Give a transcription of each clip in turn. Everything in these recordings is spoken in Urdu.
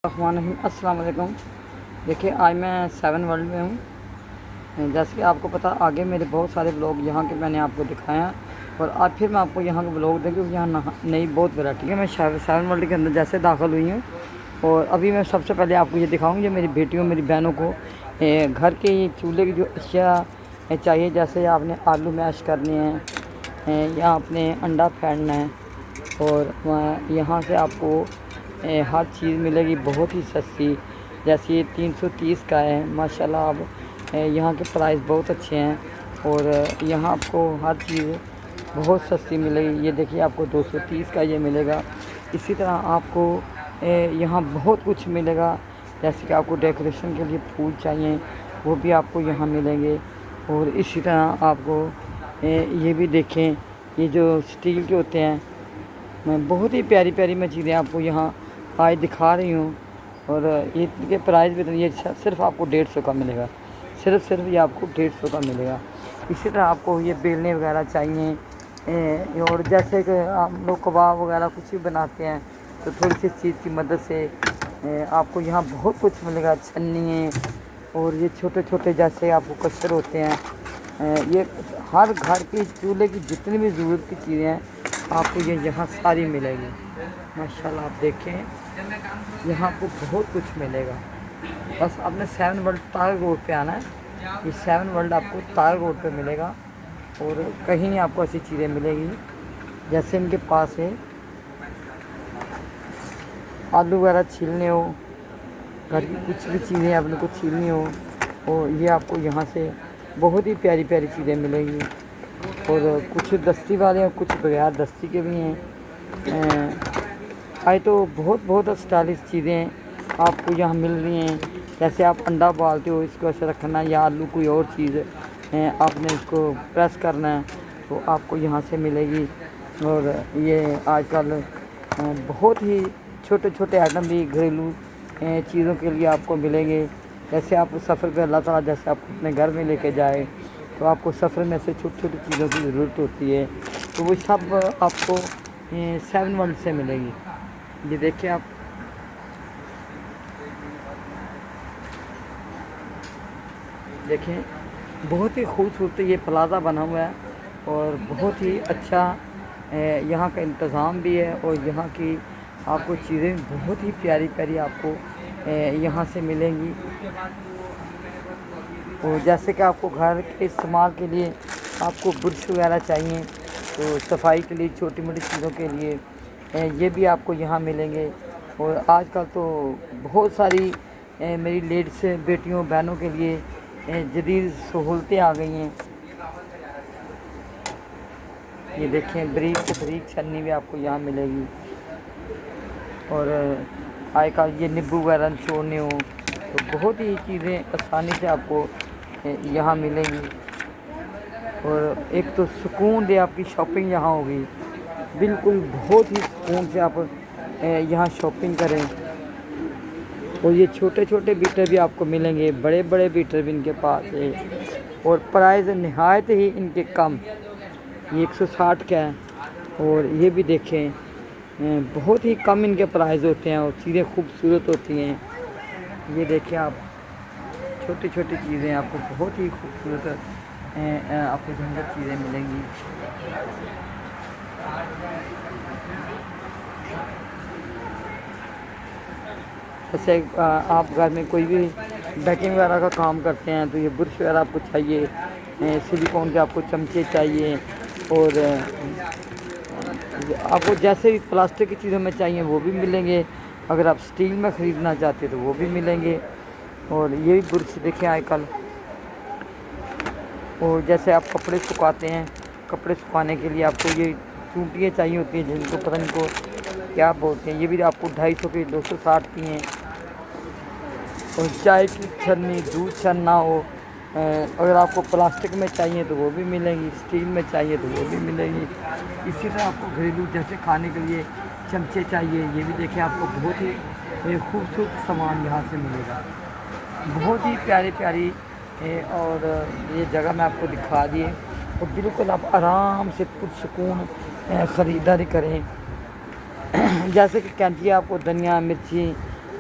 السلام علیکم۔ دیکھیے آج میں 7 ورلڈ میں ہوں۔ جیسے کہ آپ کو پتہ آگے میرے بہت سارے بلاگ یہاں کے میں نے آپ کو دکھایا اور آج پھر میں آپ کو یہاں کا بلاگ دیں کیونکہ یہاں نئی بہت ورائٹی ہے۔ میں 7 ورلڈ کے اندر جیسے داخل ہوئی ہوں اور ابھی میں سب سے پہلے آپ کو یہ دکھاؤں گی میری بیٹیوں میری بہنوں کو گھر کے چولہے کی جو اشیاء چاہیے، جیسے آپ نے آلو میش کرنے ہیں یا آپ نے انڈا پھیرنا ہے، اور یہاں سے آپ کو ہر چیز ملے گی بہت ہی سستی۔ جیسے یہ 330 کا ہے ماشاءاللہ۔ اب یہاں کے پرائس بہت اچھے ہیں اور یہاں آپ کو ہر چیز بہت سستی ملے گی۔ یہ دیکھیے آپ کو 230 کا یہ ملے گا۔ اسی طرح آپ کو یہاں بہت کچھ ملے گا، جیسے کہ آپ کو ڈیکوریشن کے لیے پھول چاہیے وہ بھی آپ کو یہاں ملیں گے۔ اور اسی طرح آپ کو یہ بھی دیکھیں، یہ جو اسٹیل کے ہوتے ہیں، میں بہت ہی پیاری پیاری میں چیزیں آپ کو یہاں آج دکھا رہی ہوں۔ اور یہ کے پرائز بھی یہ صرف آپ کو 150 کا ملے گا، صرف یہ آپ کو 150 کا ملے گا۔ اسی طرح آپ کو یہ بیلنے وغیرہ چاہیے، اور جیسے کہ ہم لوگ کباب وغیرہ کچھ بھی بناتے ہیں تو تھوڑی سی چیز کی مدد سے آپ کو یہاں بہت کچھ ملے گا۔ چھنی اور یہ چھوٹے چھوٹے جیسے آپ کو کشر ہوتے ہیں، یہ ہر گھر کے چولہے کی جتنی بھی ضرورت کی چیزیں ہیں آپ کو یہ یہاں ساری ملے گی ماشاءاللہ۔ آپ دیکھیں یہاں آپ کو بہت کچھ ملے گا، بس آپ نے 7 ورلڈ تار روڈ پہ آنا ہے۔ یہ 7 ورلڈ آپ کو تار روڈ پہ ملے گا اور کہیں نہیں آپ کو ایسی چیزیں ملے گی۔ جیسے ان کے پاس ہے آلو وغیرہ چھیلنے ہو، گھر کی کچھ بھی چیزیں آپ نے کو چھیلنی ہو، اور یہ آپ کو یہاں سے بہت ہی پیاری پیاری چیزیں ملیں گی۔ اور کچھ دستی والے ہیں، کچھ بغیر دستی کے بھی ہیں۔ آج تو بہت اسٹائلش چیزیں آپ کو یہاں مل رہی ہیں۔ جیسے آپ انڈا بالتے ہو اس کو ایسے رکھنا، یا آلو کوئی اور چیز آپ نے اس کو پریس کرنا ہے تو آپ کو یہاں سے ملے گی۔ اور یہ آج کل بہت ہی چھوٹے چھوٹے آئٹم بھی گھریلو چیزوں کے لیے آپ کو ملیں گے۔ جیسے آپ سفر پہ اللہ تعالیٰ جیسے آپ کو اپنے گھر میں لے کے جائے تو آپ کو سفر میں سے چھوٹی چھوٹی چیزوں کی ضرورت ہوتی ہے، تو وہ سب آپ کو 7 ورلڈ سے ملے گی۔ یہ دیکھیں آپ دیکھیں بہت ہی خوبصورت یہ پلازا بنا ہوا ہے اور بہت ہی اچھا یہاں کا انتظام بھی ہے، اور یہاں کی آپ کو چیزیں بہت ہی پیاری پیاری آپ کو یہاں سے ملیں گی۔ اور جیسے کہ آپ کو گھر کے استعمال کے لیے آپ کو برش وغیرہ چاہیے تو صفائی کے لیے چھوٹی موٹی چیزوں کے لیے یہ بھی آپ کو یہاں ملیں گے۔ اور آج کل تو بہت ساری میری لیڈیز بیٹیوں بہنوں کے لیے جدید سہولتیں آ گئی ہیں۔ یہ دیکھیں بریک سے بریک چھنی بھی آپ کو یہاں ملے گی، اور آج کل یہ نیبو وغیرہ نچوڑنے ہوں تو بہت ہی چیزیں آسانی سے آپ کو یہاں ملیں گی۔ اور ایک تو سکون دے آپ کی شاپنگ یہاں ہوگی، بالکل بہت ہی سکون سے آپ یہاں شاپنگ کریں۔ اور یہ چھوٹے چھوٹے بیٹر بھی آپ کو ملیں گے، بڑے بڑے بیٹر بھی ان کے پاس ہے، اور پرائز نہایت ہی ان کے کم۔ یہ 160 کا ہے، اور یہ بھی دیکھیں بہت ہی کم ان کے پرائز ہوتے ہیں اور چیزیں خوبصورت ہوتی ہیں۔ یہ دیکھیں آپ چھوٹی چھوٹی چیزیں آپ کو بہت ہی خوبصورت آپ کو سندر چیزیں ملیں گی۔ جیسے آپ گھر میں کوئی بھی بیکنگ وغیرہ کا کام کرتے ہیں تو یہ برش وغیرہ آپ کو چاہیے، سلیکون کے آپ کو چمچے چاہیے، اور آپ کو جیسے بھی پلاسٹک کی چیزوں میں چاہیے وہ بھی ملیں گے، اگر آپ اسٹیل میں خریدنا چاہتے تو وہ بھی ملیں گے۔ اور یہ بھی برش دیکھیں آج کل، اور جیسے آپ کپڑے سکھاتے ہیں، کپڑے سکھانے کے لیے آپ کو یہ چونٹیاں چاہیے ہوتی ہیں جن کو پتہ نہیں کو کیا بولتے ہیں، یہ بھی آپ کو 250 کی 260 کی ہیں۔ اور چائے کی چھنی دودھ چھننا ہو، اگر آپ کو پلاسٹک میں چاہیے تو وہ بھی ملیں گی، اسٹیل میں چاہیے تو وہ بھی ملیں گی۔ اسی طرح آپ کو گھریلو جیسے کھانے کے لیے چمچے چاہیے، یہ بھی دیکھیں آپ کو بہت ہی خوبصورت سامان یہاں سے ملے گا، بہت ہی پیاری پیاری اور یہ جگہ میں آپ کو دکھا دیے، اور بالکل آپ آرام سے پرسکون خریداری کریں۔ جیسے کہ کینچی آپ کو دھنیا مرچی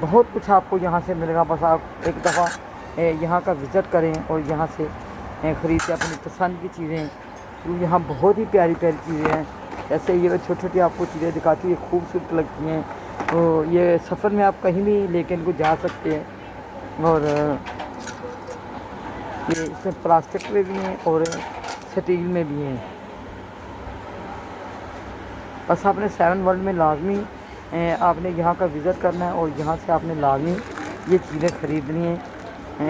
بہت کچھ آپ کو یہاں سے ملے گا، بس آپ ایک دفعہ یہاں کا وزٹ کریں اور یہاں سے خرید کے اپنی پسند کی چیزیں. یہاں بہت ہی پیاری پیاری چیزیں ہیں، جیسے یہ چھوٹی چھوٹی آپ کو چیزیں دکھاتی ہیں، خوبصورت لگتی ہیں. تو یہ سفر میں آپ کہیں بھی لے کے ان کو جا سکتے ہیں. اور یہ اس میں پلاسٹک میں بھی ہیں اور سٹیل میں بھی ہیں. بس آپ نے 7 ورلڈ میں لازمی آپ نے یہاں کا وزٹ کرنا ہے اور یہاں سے آپ نے لازمی یہ چیزیں خریدنی ہیں.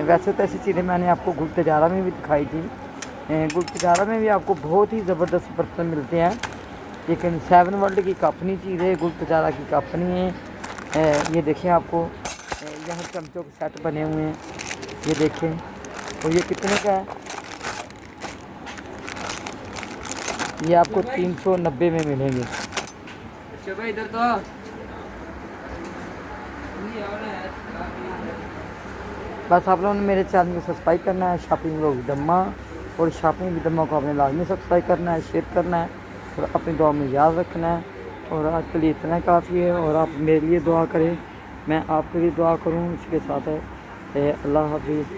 ویسے تو ایسی چیزیں میں نے آپ کو گل تجارہ میں بھی دکھائی تھی. گل تجارہ میں بھی آپ کو بہت ہی زبردست برتن ملتے ہیں، لیکن 7 ورلڈ کی ایک اپنی چیز ہے، گل تجارہ کی ایک اپنی ہے. یہ دیکھیں آپ کو یہاں چمچوں کے سیٹ بنے ہوئے ہیں، یہ دیکھیں. اور یہ کتنے کا ہے؟ یہ آپ کو 390 میں ملیں گے. ادھر تو بس آپ لوگوں نے میرے چینل کو سبسکرائب کرنا ہے، شاپنگ ود دما، اور شاپنگ ود دما کو آپ نے لازمی سبسکرائب کرنا ہے، شیئر کرنا ہے اور اپنی دعا میں یاد رکھنا ہے. اور آج کے لیے اتنا کافی ہے، اور آپ میرے لیے دعا کریں، میں آپ کے لیے دعا کروں. اس کے ساتھ ہے اللہ حافظ.